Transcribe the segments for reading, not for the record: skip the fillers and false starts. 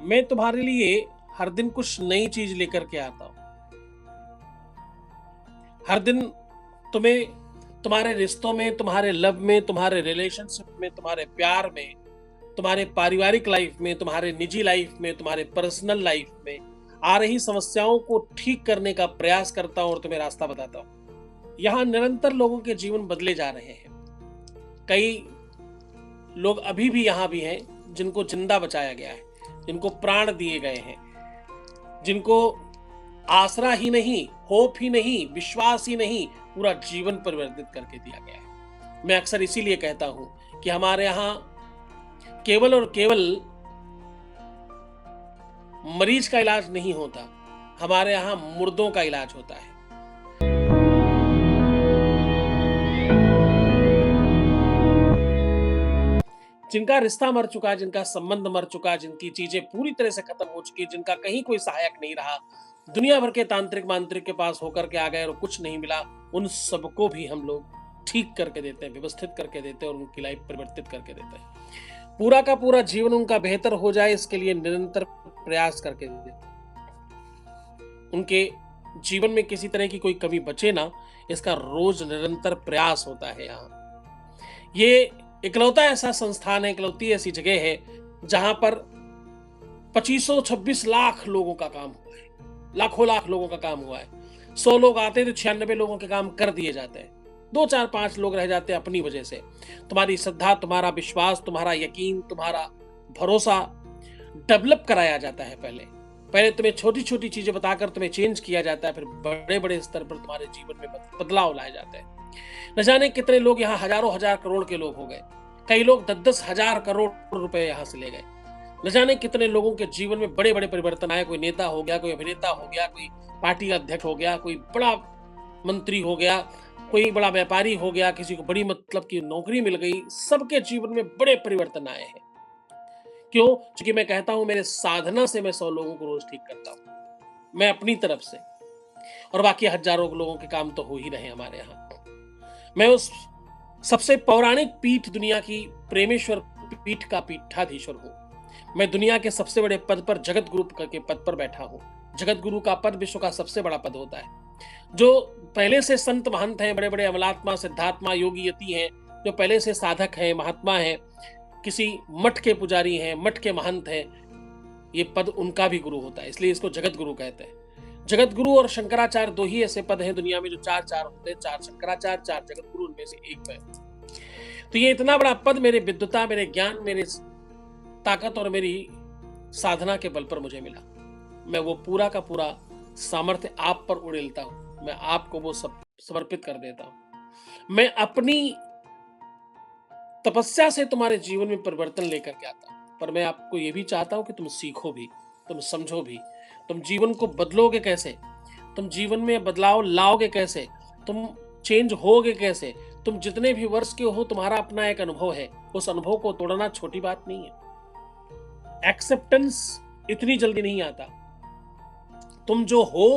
मैं तुम्हारे लिए हर दिन कुछ नई चीज लेकर के आता हूँ। हर दिन तुम्हें तुम्हारे रिश्तों में, तुम्हारे लव में, तुम्हारे रिलेशनशिप में, तुम्हारे प्यार में, तुम्हारे पारिवारिक लाइफ में, तुम्हारे निजी लाइफ में, तुम्हारे पर्सनल लाइफ में आ रही समस्याओं को ठीक करने का प्रयास करता हूँ और तुम्हें रास्ता बताता हूँ। यहाँ निरंतर लोगों के जीवन बदले जा रहे हैं। कई लोग अभी भी यहाँ भी हैं जिनको जिंदा बचाया गया है, जिनको प्राण दिए गए हैं, जिनको आसरा ही नहीं, होप ही नहीं, विश्वास ही नहीं, पूरा जीवन परिवर्तित करके दिया गया है। मैं अक्सर इसीलिए कहता हूं कि हमारे यहाँ केवल और केवल मरीज का इलाज नहीं होता, हमारे यहाँ मुर्दों का इलाज होता है। जिनका रिश्ता मर चुका, जिनका संबंध मर चुका, जिनकी चीजें पूरी तरह से खत्म हो चुकी, जिनका कहीं कोई सहायक नहीं रहा, दुनिया भर के तांत्रिक मांत्रिक के पास होकर के आ गए और कुछ नहीं मिला, उन सबको भी हम लोग ठीक करके देते हैं, व्यवस्थित करके देते हैं और उनकी लाइफ परिवर्तित करके देते हैं। पूरा का पूरा जीवन उनका बेहतर हो जाए, इसके लिए निरंतर प्रयास करके देते हैं। उनके जीवन में किसी तरह की कोई कमी बचे ना, इसका रोज निरंतर प्रयास होता है। यहाँ ये इकलौता ऐसा संस्थान है, इकलौती ऐसी जगह है जहां पर 2526 लाख लोगों का काम हुआ है, लाखों लाख लोगों का काम हुआ है। 100 लोग आते हैं तो 96 लोगों के काम कर दिए जाते हैं, 2 4 5 लोग रह जाते हैं अपनी वजह से। तुम्हारी श्रद्धा, तुम्हारा विश्वास, तुम्हारा यकीन, तुम्हारा भरोसा डेवलप कराया जाता है। पहले पहले तुम्हें छोटी छोटी चीजें बताकर तुम्हें चेंज किया जाता है, फिर बड़े बड़े स्तर पर तुम्हारे जीवन में बदलाव लाए जाते हैं। न जाने कितने लोग यहाँ हजारों हजार करोड़ के लोग हो गए, कई लोग 10 10 हजार करोड़ रुपए यहाँ से ले गए। न जाने कितने लोगों के जीवन में बड़े बड़े परिवर्तन आए, कोई नेता हो गया, कोई अभिनेता हो गया, कोई पार्टी अध्यक्ष हो गया, कोई बड़ा मंत्री हो गया, कोई बड़ा व्यापारी हो गया, किसी को बड़ी मतलब की नौकरी मिल गई। सबके जीवन में बड़े परिवर्तन आए हैं। क्यों? क्योंकि मैं कहता हूं मेरे साधना से मैं 100 लोगों को रोज ठीक करता हूं, मैं अपनी तरफ से, और बाकी हजारों लोगों के काम तो हो ही रहे हमारे यहाँ। मैं उस सबसे पौराणिक पीठ, दुनिया की प्रेमेश्वर पीठ का पीठाधीश्वर हूं। मैं दुनिया के सबसे बड़े पद पर, जगत गुरु के पद पर बैठा हूं। जगत गुरु का पद विश्व का सबसे बड़ा पद होता है। जो पहले से संत महंत हैं, बड़े बड़े अमलात्मा, सिद्धात्मा, योगी यति हैं, जो पहले से साधक हैं, महात्मा हैं, किसी मठ के पुजारी हैं, मठ के महंत हैं, ये पद उनका भी गुरु होता है, इसलिए इसको जगत गुरु कहते हैं। जगत गुरु और शंकराचार्य दो ही ऐसे पद हैं दुनिया में जो चार चार होते हैं, 4 शंकराचार्य, 4 जगत गुरु, उनमें से एक है। तो ये इतना बड़ा पद मेरे विद्वता, मेरे ज्ञान, मेरे ताकत और मेरी साधना के बल पर मुझे मिला। मैं वो पूरा का पूरा सामर्थ्य आप पर उड़ेलता हूं, मैं आपको वो सब समर्पित कर देता हूं। मैं अपनी तपस्या से तुम्हारे जीवन में परिवर्तन लेकर के आता हूं, पर मैं आपको ये भी चाहता हूं कि तुम सीखो भी, तुम समझो भी, तुम जीवन को बदलोगे कैसे, तुम जीवन में बदलाव लाओगे कैसे, तुम चेंज होगे कैसे। तुम जितने भी वर्ष के हो, तुम्हारा अपना एक अनुभव है, उस अनुभव को तोड़ना छोटी बात नहीं है। एक्सेप्टेंस इतनी जल्दी नहीं आता। तुम जो हो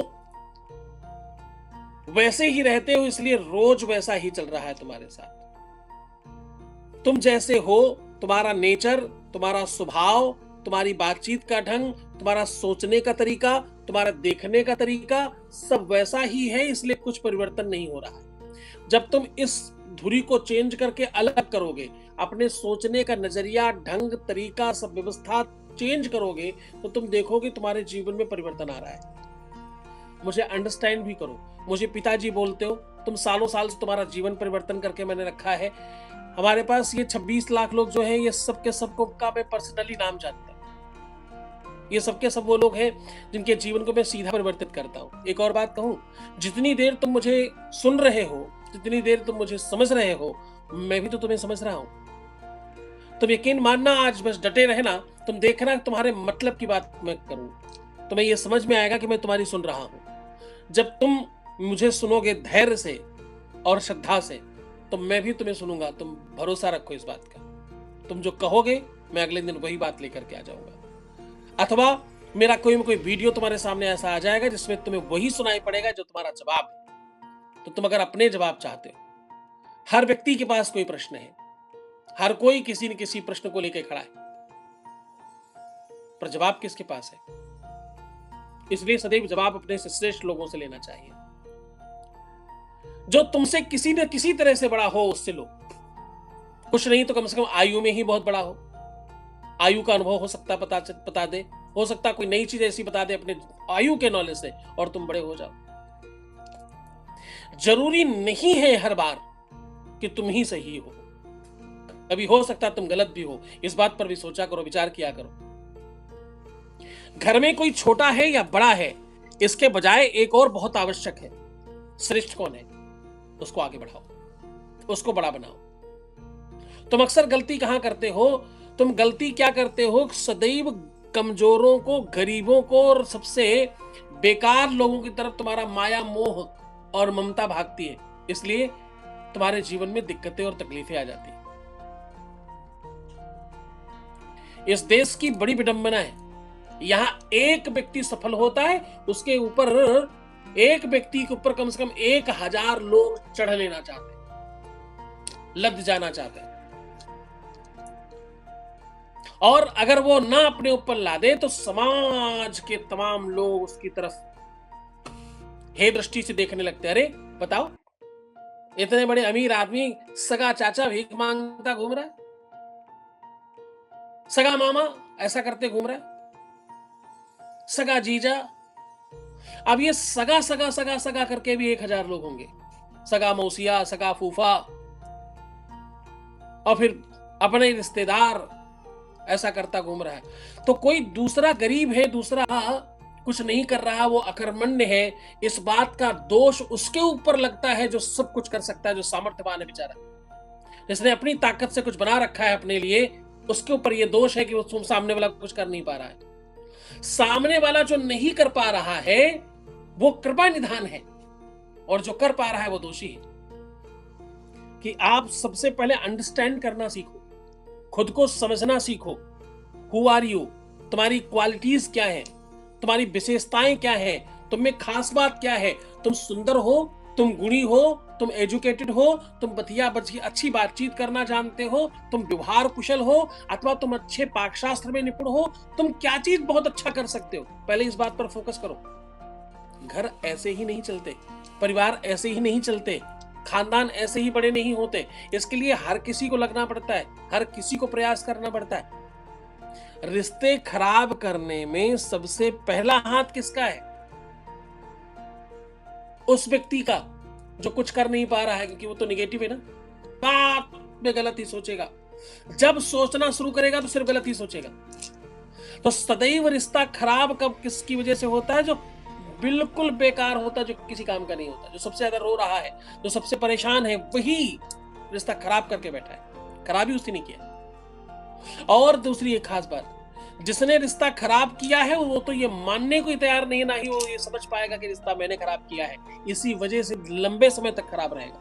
वैसे ही रहते हो, इसलिए रोज वैसा ही चल रहा है तुम्हारे साथ। तुम जैसे हो, तुम्हारा नेचर, तुम्हारा स्वभाव, तुम्हारी बातचीत का ढंग, तुम्हारा सोचने का तरीका, तुम्हारा देखने का तरीका सब वैसा ही है, इसलिए कुछ परिवर्तन नहीं हो रहा है। जब तुम इस धुरी को चेंज करके अलग करोगे, अपने सोचने का नजरिया, ढंग, तरीका, सब व्यवस्था चेंज करोगे, तो तुम देखोगे तुम्हारे जीवन में परिवर्तन आ रहा है। मुझे अंडरस्टैंड भी करो। मुझे पिताजी बोलते हो, तुम सालों साल से तुम्हारा जीवन परिवर्तन करके मैंने रखा है। हमारे पास ये 26 लाख लोग जो हैं, ये सबके सबको का मैं पर्सनली नाम जानता हूँ। ये सबके सब वो लोग हैं जिनके जीवन को मैं सीधा परिवर्तित करता हूँ। एक और बात कहूँ, जितनी देर तुम मुझे सुन रहे हो, जितनी देर तुम मुझे समझ रहे हो, मैं भी तो तुम्हें समझ रहा हूँ। तुम यकीन मानना, आज बस डटे रहना, तुम देखना तुम्हारे मतलब की बात मैं करूँ, तुम्हें ये समझ में आएगा कि मैं तुम्हारी सुन रहा हूँ। जब तुम मुझे सुनोगे धैर्य से और श्रद्धा से, तो मैं भी तुम्हें सुनूंगा। तुम भरोसा रखो इस बात का। तुम जो कहोगे, मैं अगले दिन वही बात लेकर के आ जाऊंगा। अथवा मेरा कोई वीडियो तुम्हारे सामने ऐसा आ जाएगा जिसमें तुम्हें वही सुनाई पड़ेगा जो तुम्हारा जवाब है। तो तुम अगर अपने जवाब चाहते हो, हर व्यक्ति के पास कोई प्रश्न है, हर कोई किसी न किसी प्रश्न को लेकर खड़ा है। पर जवाब किसके पास है? इसलिए सदैव जवाब अपने से श्रेष्ठ लोगों से लेना चाहिए। जो तुमसे किसी न किसी तरह से बड़ा हो उससे लो, कुछ नहीं तो कम से कम आयु में ही बहुत बड़ा हो, आयु का अनुभव हो सकता बता दे, हो सकता कोई नई चीज ऐसी बता दे अपने आयु के नॉलेज से और तुम बड़े हो जाओ। जरूरी नहीं है हर बार कि तुम ही सही हो, कभी हो सकता तुम गलत भी हो। इस बात पर भी सोचा करो, विचार किया करो। घर में कोई छोटा है या बड़ा है, इसके बजाय एक और बहुत आवश्यक है। श्रेष्ठ कौन है? उसको आगे बढ़ाओ, उसको बड़ा बनाओ। तुम अक्सर गलती कहां करते हो? तुम गलती क्या करते हो? सदैव कमजोरों को, गरीबों को और सबसे बेकार लोगों की तरफ तुम्हारा माया, मोह और ममता भागती है। इसलिए तुम्हारे जीवन में दिक्कतें और तकलीफें आ जाती हैं। इस देश की बड़ी विडंबना है, यहां एक व्यक्ति सफल होता है, उसके ऊपर एक व्यक्ति के ऊपर कम से कम 1000 लोग चढ़ लेना चाहते हैं, लद जाना चाहते हैं। और अगर वो ना अपने ऊपर लादे तो समाज के तमाम लोग उसकी तरफ हे दृष्टि से देखने लगते हैं। अरे बताओ, इतने बड़े अमीर आदमी, सगा चाचा भीख मांगता घूम रहा है, सगा मामा ऐसा करते घूम रहा है, सगा जीजा। अब ये सगा सगा सगा सगा करके भी 1000 लोग होंगे, सगा मौसिया, सगा फूफा, और फिर अपने रिश्तेदार ऐसा करता घूम रहा है। तो कोई दूसरा गरीब है, दूसरा कुछ नहीं कर रहा, वो अकर्मण्य है, इस बात का दोष उसके ऊपर लगता है जो सब कुछ कर सकता है, जो सामर्थ्यवान है बेचारा, जिसने अपनी ताकत से कुछ बना रखा है अपने लिए, उसके ऊपर ये दोष है कि वो सामने वाला कुछ कर नहीं पा रहा है। सामने वाला जो नहीं कर पा रहा है वो कृपा निधान है, और जो कर पा रहा है वो दोषी है। कि आप सबसे पहले अंडरस्टैंड करना सीखो, खुद को समझना सीखो। Who are you? तुम्हारी क्वालिटीज क्या है, तुम्हारी विशेषताएं क्या है, तुम में खास बात क्या है? तुम सुंदर हो, तुम गुणी हो, तुम एजुकेटेड हो, तुम अच्छी बातचीत करना जानते हो, तुम व्यवहार कुशल हो, अथवा तुम अच्छे पाकशास्त्र में निपुण हो, तुम क्या चीज बहुत अच्छा कर सकते हो, पहले इस बात पर फोकस करो। घर ऐसे ही नहीं चलते, परिवार ऐसे ही नहीं चलते, खानदान ऐसे ही बड़े नहीं होते। इसके लिए हर किसी को लगना पड़ता है, हर किसी को प्रयास करना पड़ता है। रिश्ते खराब करने में सबसे पहला हाथ किसका है? उस व्यक्ति का जो कुछ कर नहीं पा रहा है, क्योंकि वो तो निगेटिव है ना, बात में गलत ही सोचेगा। जब सोचना शुरू करेगा तो सिर्फ गलत ही सोचेगा। तो सदैव रिश्ता खराब कब किसकी वजह से होता है? जो बिल्कुल बेकार होता, जो किसी काम का नहीं होता, जो सबसे ज्यादा रो रहा है, जो सबसे परेशान है, वही रिश्ता खराब करके बैठा है, खराबी उसने नहीं किया। और दूसरी एक खास बात, जिसने रिश्ता खराब किया है वो तो ये मानने को ही तैयार नहीं, ना ही वो ये समझ पाएगा कि रिश्ता मैंने खराब किया है, इसी वजह से लंबे समय तक खराब रहेगा।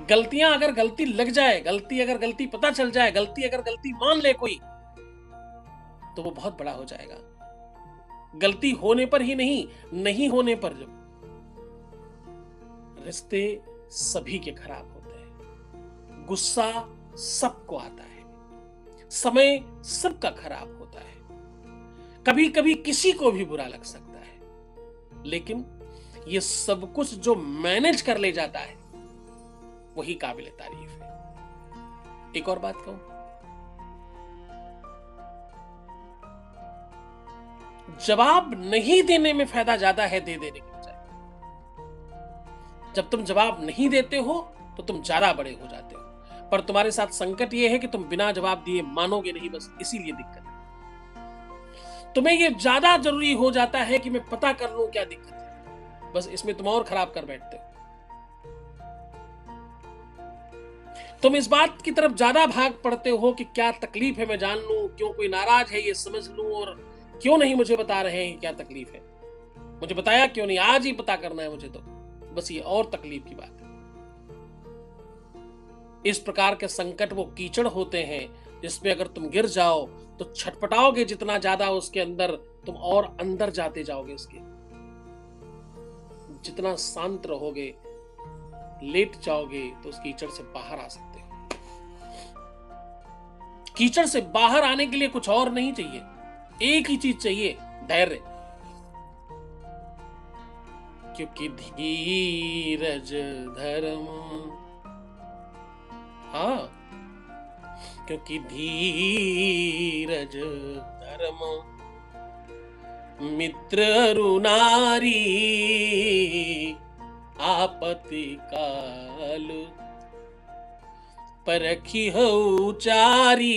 गलतियां अगर गलती लग जाए, अगर गलती पता चल जाए, अगर गलती मान ले कोई, तो वो बहुत बड़ा हो जाएगा। गलती होने पर ही नहीं होने पर जब रिश्ते सभी के खराब होते हैं। गुस्सा सबको आता है, समय सबका खराब होता है, कभी कभी किसी को भी बुरा लग सकता है, लेकिन ये सब कुछ जो मैनेज कर ले जाता है वही काबिल तारीफ है। एक और बात कहूं, जवाब नहीं देने में फायदा ज्यादा है दे देने के बजाय। जब तुम जवाब नहीं देते हो तो तुम ज्यादा बड़े हो जाते हो, पर तुम्हारे साथ संकट यह है कि तुम बिना जवाब दिए मानोगे नहीं, बस इसीलिए दिक्कत है। तुम्हें यह ज्यादा जरूरी हो जाता है कि मैं पता कर लूं क्या दिक्कत है, बस इसमें तुम और खराब कर बैठते हो। तुम इस बात की तरफ ज्यादा भाग पड़ते हो कि क्या तकलीफ है मैं जान लूं, क्यों कोई नाराज है ये समझ लूं, और क्यों नहीं मुझे बता रहे हैं क्या तकलीफ है, मुझे बताया क्यों नहीं, आज ही पता करना है मुझे, तो बस ये और तकलीफ की बात है। इस प्रकार के संकट वो कीचड़ होते हैं जिसमें अगर तुम गिर जाओ तो छटपटाओगे जितना ज्यादा उसके अंदर, तुम और अंदर जाते जाओगे उसके। जितना शांत रहोगे, लेट जाओगे, तो उस कीचड़ से बाहर आ सकते हो। कीचड़ से बाहर आने के लिए कुछ और नहीं चाहिए, एक ही चीज चाहिए, धैर्य। क्योंकि धीरज धर्म, हाँ, क्योंकि धीरज धर्म मित्र अरुनारी आपत्ति काल परखी चारी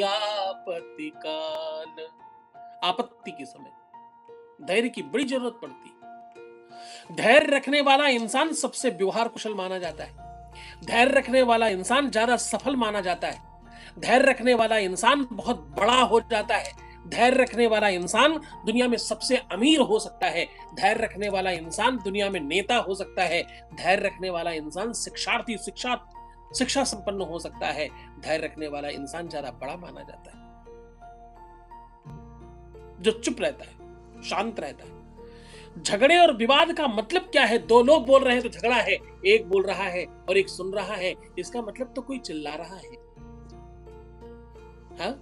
आपत्ति काल। आपत्ति के समय धैर्य की बड़ी जरूरत पड़ती। धैर्य रखने वाला इंसान सबसे व्यवहार कुशल माना जाता है। धैर्य रखने वाला इंसान ज्यादा सफल माना जाता है। धैर्य रखने वाला इंसान बहुत बड़ा हो जाता है। धैर्य रखने वाला इंसान दुनिया में सबसे अमीर हो सकता है। धैर्य रखने वाला इंसान दुनिया में नेता हो सकता है। धैर्य रखने वाला इंसान शिक्षा संपन्न हो सकता है। धैर्य रखने वाला इंसान ज्यादा बड़ा माना जाता है। जो चुप रहता है, शांत रहता है। झगड़े और विवाद का मतलब क्या है? दो लोग बोल रहे हैं तो झगड़ा है, एक बोल रहा है और एक सुन रहा है, इसका मतलब तो कोई चिल्ला रहा है। हाँ?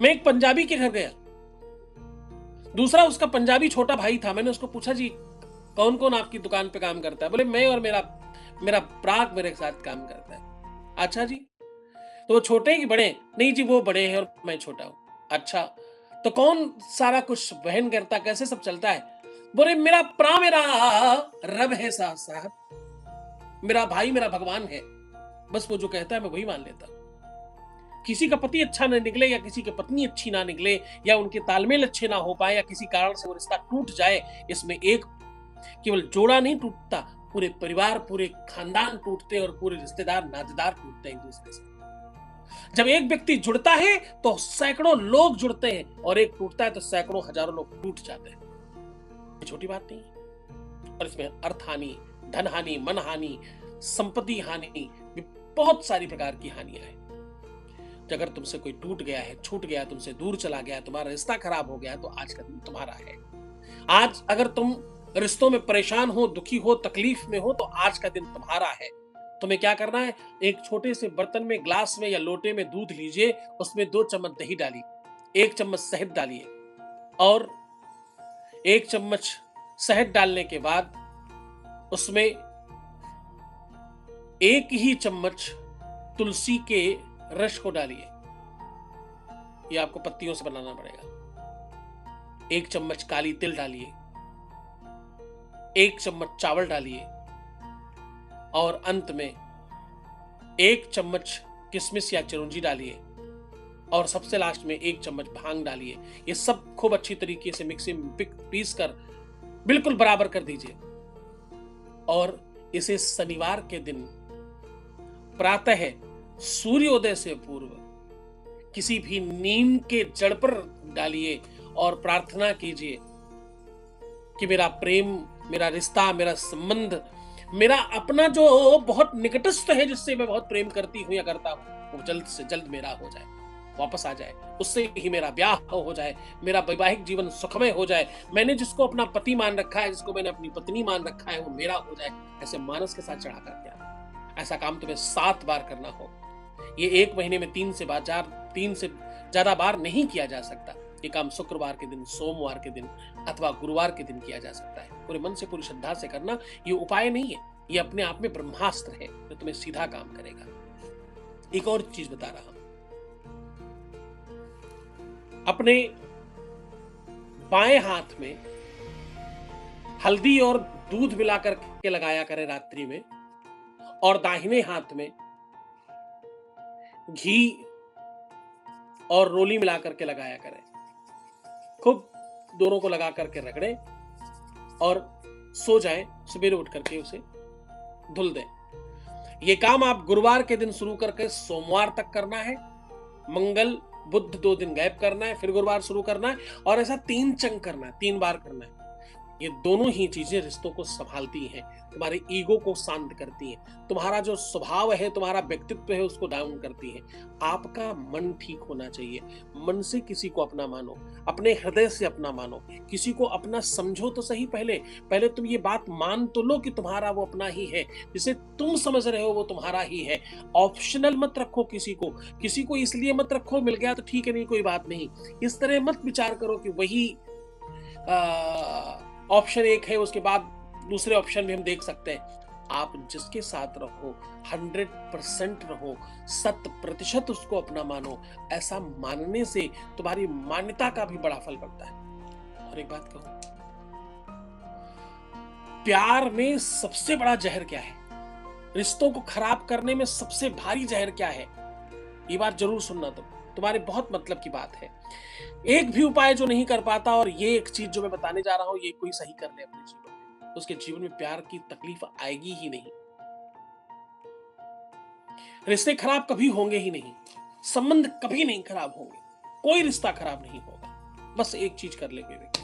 मैं एक पंजाबी के घर गया, दूसरा उसका पंजाबी छोटा भाई था। मैंने उसको पूछा, जी कौन कौन आपकी दुकान पे काम करता है? बोले मैं और मेरा प्राग मेरे साथ काम करता है। अच्छा जी, तो वो छोटे हैं कि बड़े? नहीं जी, वो बड़े हैं और मैं छोटा हूं। अच्छा, तो कौन सारा कुछ वहन करता, कैसे सब चलता है? बोले मेरा रब है साहब, मेरा भाई मेरा भगवान है, बस वो जो कहता है मैं वही मान लेता हूं। किसी का पति अच्छा ना निकले या किसी की पत्नी अच्छी ना निकले या उनके तालमेल अच्छे ना हो पाए या किसी कारण से वो रिश्ता टूट जाए, इसमें एक केवल जोड़ा नहीं टूटता, पूरे परिवार, पूरे खानदान टूटते और पूरे रिश्तेदार, नातेदार टूटते हैं एक दूसरे से। जब एक व्यक्ति जुड़ता है तो सैकड़ों लोग जुड़ते हैं और एक टूटता है तो सैकड़ों हजारों लोग टूट जाते हैं। ये छोटी बात नहीं है। और इसमें अर्थ हानि, धन हानि, मन हानि, संपत्ति हानि, बहुत सारी प्रकार की हानियां हैं। अगर तुमसे कोई टूट गया है, छूट गया, तुमसे दूर चला गया, तुम्हारा रिश्ता खराब हो गया, तो आज का दिन तुम्हारा है। आज अगर तुम रिश्तों में परेशान हो, दुखी हो, तकलीफ में हो, तो आज का दिन तुम्हारा है। तुम्हें क्या करना है? एक छोटे से बर्तन में, ग्लास में या लोटे में दूध लीजिए, उसमें 2 चम्मच दही डालिए, 1 चम्मच शहद डालिए और 1 चम्मच शहद डालने के बाद उसमें 1 ही चम्मच तुलसी के रस को डालिए। ये आपको पत्तियों से बनाना पड़ेगा। 1 चम्मच काली तिल डालिए, 1 चम्मच चावल डालिए और अंत में 1 चम्मच किशमिश या चिरौंजी डालिए और सबसे लास्ट में 1 चम्मच भांग डालिए। ये सब खूब अच्छी तरीके से मिक्सी में पीस कर बिल्कुल बराबर कर दीजिए और इसे शनिवार के दिन प्रातः सूर्योदय से पूर्व किसी भी नीम के जड़ पर डालिए और प्रार्थना कीजिए कि मेरा प्रेम, मेरा रिश्ता, मेरा संबंध, मेरा अपना जो बहुत निकटस्थ है, जिससे मैं बहुत प्रेम करती हूं या करता हूं, वो जल्द से जल्द मेरा हो जाए, वापस आ जाए, उससे ही मेरा ब्याह हो जाए, मेरा वैवाहिक जीवन सुखमय हो जाए। मैंने जिसको अपना पति मान रखा है, जिसको मैंने अपनी पत्नी मान रखा है, वो मेरा हो जाए। ऐसे मानस के साथ चढ़ा कर दिया। ऐसा काम तुम्हें 7 बार करना हो। ये 1 महीने में 3 से ज्यादा बार नहीं किया जा सकता। ये काम शुक्रवार के दिन, सोमवार के दिन अथवा गुरुवार के दिन किया जा सकता है। पूरे मन से, पूरी श्रद्धा से करना। ये उपाय नहीं है, ये अपने आप में ब्रह्मास्त्र है जो तुम्हें सीधा काम करेगा। एक और चीज बता रहा हूं, अपने बाएं हाथ में हल्दी और दूध मिलाकर के लगाया करें रात्रि में और दाहिने हाथ में घी और रोली मिलाकर के लगाया करें। खूब दोनों को लगा करके रगड़ें और सो जाएं। सवेरे उठ करके उसे धुल दें। ये काम आप गुरुवार के दिन शुरू करके सोमवार तक करना है। मंगल बुध 2 दिन गैप करना है, फिर गुरुवार शुरू करना है और ऐसा 3 चंक करना है, 3 बार करना है। ये दोनों ही चीजें रिश्तों को संभालती हैं, तुम्हारे ईगो को शांत करती हैं, तुम्हारा जो स्वभाव है, तुम्हारा व्यक्तित्व है, उसको डाउन करती हैं। आपका मन ठीक होना चाहिए। मन से किसी को अपना मानो, अपने हृदय से अपना मानो, किसी को अपना समझो तो सही। पहले पहले तुम ये बात मान तो लो कि तुम्हारा वो अपना ही है, जिसे तुम समझ रहे हो वो तुम्हारा ही है। ऑप्शनल मत रखो किसी को इसलिए मत रखो मिल गया तो ठीक है, नहीं कोई बात नहीं। इस तरह मत विचार करो कि वही ऑप्शन एक है, उसके बाद दूसरे ऑप्शन भी हम देख सकते हैं। आप जिसके साथ रहो 100% रहो, 100% उसको अपना मानो। ऐसा मानने से तुम्हारी मान्यता का भी बड़ा फल पड़ता है। और एक बात कहूं, प्यार में सबसे बड़ा जहर क्या है, रिश्तों को खराब करने में सबसे भारी जहर क्या है, ये बात जरूर सुनना। तुम्हारे बहुत मतलब की बात है। एक भी उपाय जो नहीं कर पाता, और ये एक चीज जो मैं बताने जा रहा हूं, ये कोई सही कर ले अपने जीवन में, उसके जीवन में प्यार की तकलीफ आएगी ही नहीं। रिश्ते खराब कभी होंगे ही नहीं, संबंध कभी नहीं खराब होंगे, कोई रिश्ता खराब नहीं होगा। बस एक चीज कर लेंगे व्यक्ति,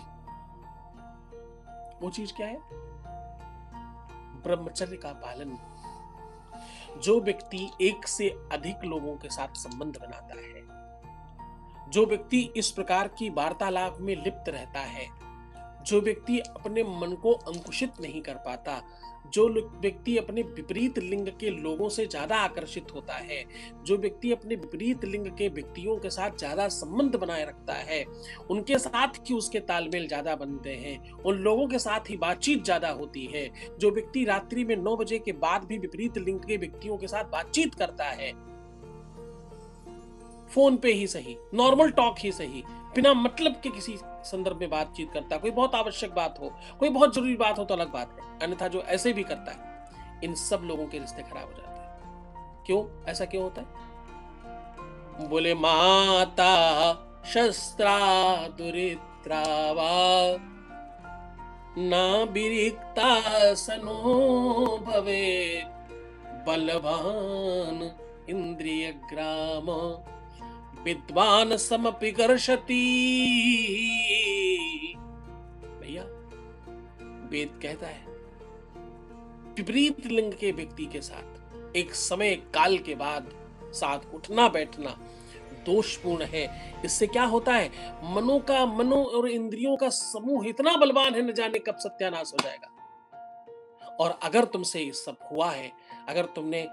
वो चीज क्या है? ब्रह्मचर्य का पालन। जो व्यक्ति एक से अधिक लोगों के साथ संबंध बनाता है, जो व्यक्ति इस प्रकार की वार्तालाप में लिप्त रहता है, जो व्यक्ति अपने मन को अंकुशित नहीं कर पाता, जो व्यक्ति अपने विपरीत लिंग के लोगों से ज्यादा आकर्षित होता है, जो व्यक्ति अपने विपरीत लिंग के व्यक्तियों के साथ ज्यादा संबंध बनाए रखता है, उनके साथ ही उसके तालमेल ज्यादा बनते हैं, उन लोगों के साथ ही बातचीत ज्यादा होती है, जो व्यक्ति रात्रि में 9 बजे के बाद भी विपरीत लिंग के व्यक्तियों के साथ बातचीत करता है, फोन पे ही सही, नॉर्मल टॉक ही सही, बिना मतलब के किसी संदर्भ में बातचीत करता, कोई बहुत आवश्यक बात हो, कोई बहुत जरूरी बात हो तो अलग बात है, अन्यथा जो ऐसे भी करता है, इन सब लोगों के रिश्ते खराब हो जाते हैं। क्यों? ऐसा क्यों होता है? बोले माता शस्त्रा दुरित्रावा ना बिरिक्ता सनो भवे बलवान इंद्रिय ग्राम विद्वान समपि कर्षति। भैया वेद कहता है, विपरीत लिंग के व्यक्ति के साथ एक समय काल के बाद साथ उठना बैठना दोषपूर्ण है। इससे क्या होता है? मनो और इंद्रियों का समूह इतना बलवान है, न जाने कब सत्यानाश हो जाएगा। और अगर तुमसे ये सब हुआ है, अगर तुमने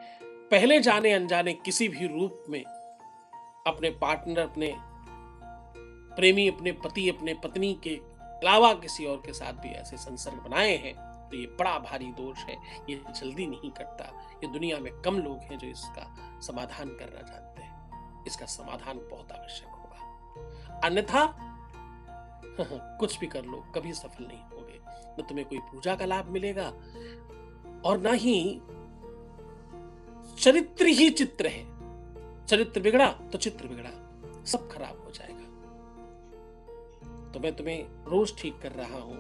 पहले जाने अनजाने किसी भी रूप में अपने पार्टनर, अपने प्रेमी, अपने पति, अपने पत्नी के अलावा किसी और के साथ भी ऐसे संसर्ग बनाए हैं, तो ये बड़ा भारी दोष है। ये जल्दी नहीं कटता। ये दुनिया में कम लोग हैं जो इसका समाधान करना जानते हैं। इसका समाधान बहुत आवश्यक होगा, अन्यथा कुछ भी कर लो कभी सफल नहीं होगे। न तुम्हें कोई पूजा का लाभ मिलेगा, और ना ही चरित्र ही चित्र है। चरित्र बिगड़ा तो चित्र बिगड़ा, सब खराब हो जाएगा। तो मैं तुम्हें रोज ठीक कर रहा हूं,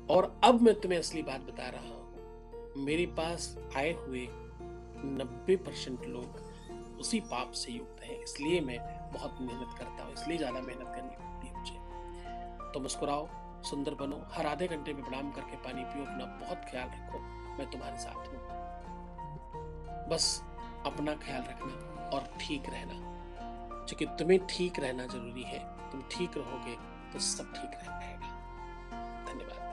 और अब मैं तुम्हें असली बात बता रहा हूं। मेरे पास आए हुए 90% लोग उसी पाप से युक्त हैं, इसलिए मैं बहुत मेहनत करता हूं, इसलिए ज्यादा मेहनत करनी पड़ती है मुझे। तो मुस्कुराओ, सुंदर बनो, हर आधे घंटे में प्रणाम करके पानी पियो, अपना बहुत ख्याल रखो। मैं तुम्हारे साथ हूं। बस अपना ख्याल रखना और ठीक रहना, क्योंकि तुम्हें ठीक रहना जरूरी है। तुम ठीक रहोगे तो सब ठीक रहेगा। धन्यवाद।